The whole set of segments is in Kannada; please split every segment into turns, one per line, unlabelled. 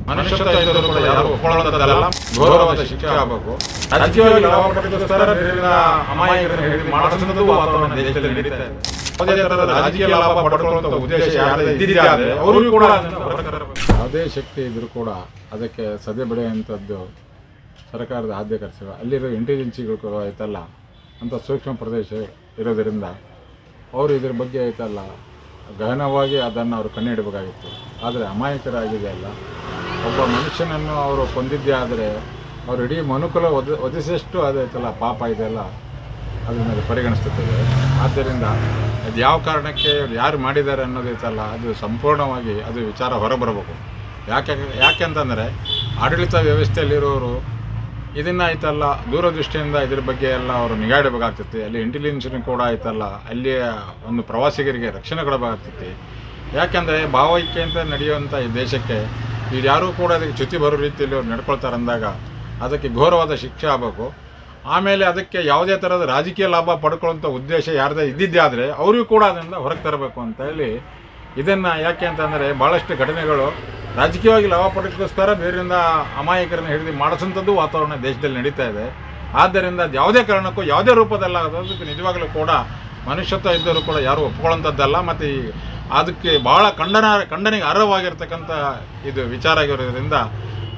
ಮನುಷ್ಯತ್ವ ಇದ್ದರೂ ಕೂಡ ಯಾರು ಒಪ್ಕೊಳ್ಳೋದಲ್ಲ, ಗೌರವದ ಶಿಕ್ಷೆ ಆಗಬೇಕು. ರಾಜಕೀಯವಾಗಿ ಲಾಭ ಪಡೆದುಕೋಸ್ಕರ ಬೇರೆಯವರ ಅಮಾಯಕರನ್ನು ಹಿಡಿದು ಮಾಡಿಸುವುದು ವಾತಾವರಣ ದೇಶದಲ್ಲಿ ನಡೀತಾ ಇದೆ. ಯಾವುದೇ ಥರದ ರಾಜಕೀಯ ಲಾಭ ಪಡೆದುಕೊಳ್ಳುವಂಥ ಉದ್ದೇಶ ಯಾರೇ ಇದ್ದಿದ್ದರೆ ಅವರಿಗೂ ಕೂಡ
ಯಾವುದೇ ಶಕ್ತಿ ಇದ್ದರೂ ಕೂಡ ಅದಕ್ಕೆ ಸದೆ ಬೆಳೆಯುವಂಥದ್ದು ಸರ್ಕಾರದ ಆದ್ಯ ಕರ್ತವ್ಯ. ಅಲ್ಲಿರೋ ಇಂಟೆಲಿಜೆನ್ಸಿಗಳು ಕೂಡ ಆಯ್ತಲ್ಲ ಅಂಥ ಸೂಕ್ಷ್ಮ ಪ್ರದೇಶ ಇರೋದರಿಂದ ಅವರು ಇದ್ರ ಬಗ್ಗೆ ಆಯ್ತಲ್ಲ ಗಹನವಾಗಿ ಅದನ್ನು ಅವರು ಕಣ್ಣಿಡಬೇಕಾಗಿತ್ತು. ಆದರೆ ಅಮಾಯಕರಾಗಿದೆ ಅಲ್ಲ, ಒಬ್ಬ ಮನುಷ್ಯನನ್ನು ಅವರು ಕೊಂದಿದ್ದೇ ಆದರೆ ಅವರು ಇಡೀ ಮನುಕುಲ ಒದಿಸಿದಷ್ಟು ಅದೈತಲ್ಲ ಪಾಪ ಇದೆಲ್ಲ ಅದ್ರ ಮೇಲೆ ಪರಿಗಣಿಸ್ತದೆ. ಆದ್ದರಿಂದ ಅದು ಯಾವ ಕಾರಣಕ್ಕೆ ಯಾರು ಮಾಡಿದ್ದಾರೆ ಅನ್ನೋದೈತಲ್ಲ ಅದು ಸಂಪೂರ್ಣವಾಗಿ ಅದು ವಿಚಾರ ಹೊರಬರಬೇಕು. ಯಾಕೆಂತಂದರೆ ಆಡಳಿತ ವ್ಯವಸ್ಥೆಯಲ್ಲಿರೋರು ಇದನ್ನು ಆಯ್ತಲ್ಲ ದೂರದೃಷ್ಟಿಯಿಂದ ಇದ್ರ ಬಗ್ಗೆ ಎಲ್ಲ ಅವರು ನಿಗಾ ಇಡಬೇಕಾಗ್ತೈತಿ. ಅಲ್ಲಿ ಇಂಟೆಲಿಜೆನ್ಸ್ನು ಕೂಡ ಆಯ್ತಲ್ಲ ಅಲ್ಲಿಯ ಒಂದು ಪ್ರವಾಸಿಗರಿಗೆ ರಕ್ಷಣೆ ಕೊಡಬೇಕಾಗ್ತೈತಿ. ಯಾಕೆಂದರೆ ಭಾವೈಕ್ಯಂತ ನಡೆಯುವಂಥ ಈ ದೇಶಕ್ಕೆ ಈಗ ಯಾರೂ ಕೂಡ ಅದಕ್ಕೆ ಚ್ಯುತಿ ಬರೋ ರೀತಿಯಲ್ಲಿ ಅವ್ರು ನಡ್ಕೊಳ್ತಾರೆ ಅಂದಾಗ ಅದಕ್ಕೆ ಘೋರವಾದ ಶಿಕ್ಷೆ ಆಗಬೇಕು. ಆಮೇಲೆ ಅದಕ್ಕೆ ಯಾವುದೇ ಥರದ ರಾಜಕೀಯ ಲಾಭ ಪಡ್ಕೊಳ್ಳೋಂಥ ಉದ್ದೇಶ ಯಾರದೇ ಇದ್ದಿದ್ದೇ ಆದರೆ ಅವರಿಗೂ ಕೂಡ ಅದರಿಂದ ಹೊರಗೆ ತರಬೇಕು ಅಂತ ಹೇಳಿ ಇದನ್ನು ಯಾಕೆ ಅಂತಂದರೆ ಭಾಳಷ್ಟು ಘಟನೆಗಳು ರಾಜಕೀಯವಾಗಿ ಲಾಭ ಪಡೆಯೋಕ್ಕೋಸ್ಕರ ಬೇರೆಯಿಂದ ಅಮಾಯಕರನ್ನು ಹಿಡಿದು ಮಾಡಿಸೋಂಥದ್ದು ವಾತಾವರಣ ದೇಶದಲ್ಲಿ ನಡೀತಾ ಇದೆ. ಆದ್ದರಿಂದ ಯಾವುದೇ ಕಾರಣಕ್ಕೂ ಯಾವುದೇ ರೂಪದಲ್ಲ ಅದಕ್ಕೆ ನಿಜವಾಗಲೂ ಕೂಡ ಮನುಷ್ಯತ್ವ ಇದ್ದರೂ ಕೂಡ ಯಾರೂ ಒಪ್ಕೊಳ್ಳೋಂಥದ್ದಲ್ಲ. ಮತ್ತು ಅದಕ್ಕೆ ಭಾಳ ಖಂಡನೆಗೆ ಅರ್ಹವಾಗಿರ್ತಕ್ಕಂಥ ಇದು ವಿಚಾರ ಆಗಿರೋದ್ರಿಂದ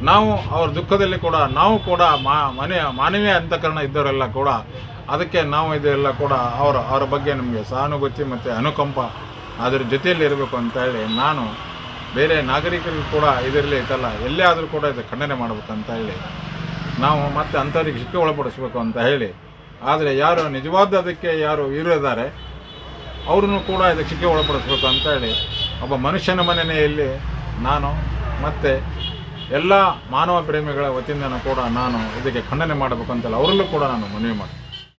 ನಾವು ಅವ್ರ ದುಃಖದಲ್ಲಿ ಕೂಡ ನಾವು ಕೂಡ ಮಾನವೀಯ ಅಂತಃಕರಣ ಇದ್ದವರೆಲ್ಲ ಕೂಡ ಅದಕ್ಕೆ ನಾವು ಇದೆಲ್ಲ ಕೂಡ ಅವರ ಬಗ್ಗೆ ನಮಗೆ ಸಹಾನುಭೂತಿ ಮತ್ತು ಅನುಕಂಪ ಅದರ ಜೊತೆಯಲ್ಲಿ ಇರಬೇಕು ಅಂತ ಹೇಳಿ ನಾನು ಬೇರೆ ನಾಗರಿಕರಿಗೂ ಕೂಡ ಇದರಲ್ಲಿ ಐತಲ್ಲ ಎಲ್ಲೇ ಆದರೂ ಕೂಡ ಇದು ಖಂಡನೆ ಮಾಡಬೇಕಂತ ಹೇಳಿ ನಾವು ಮತ್ತೆ ಅಂಥವ್ರಿಗೆ ಶಿಕ್ಷೆ ಒಳಪಡಿಸ್ಬೇಕು ಅಂತ ಹೇಳಿ. ಆದರೆ ಯಾರು ನಿಜವಾದ ಅದಕ್ಕೆ ಯಾರು ಇರೋದಾರೆ ಅವ್ರನ್ನೂ ಕೂಡ ಇದಕ್ಕೆ ಶಿಕ್ಷೆ ಒಳಪಡಿಸ್ಬೇಕು ಅಂತ ಹೇಳಿ ಒಬ್ಬ ಮನುಷ್ಯನ ಮನೆಯಲ್ಲಿ ನಾನು ಮತ್ತು ಎಲ್ಲ ಮಾನವ ಪ್ರೇಮಿಗಳ ವತಿಯಿಂದ ಕೂಡ ನಾನು ಇದಕ್ಕೆ ಖಂಡನೆ ಮಾಡಬೇಕು ಅಂತೇಳಿ ಅವರಲ್ಲೂ ಕೂಡ ನಾನು ಮನವಿ ಮಾಡ್ತೀನಿ.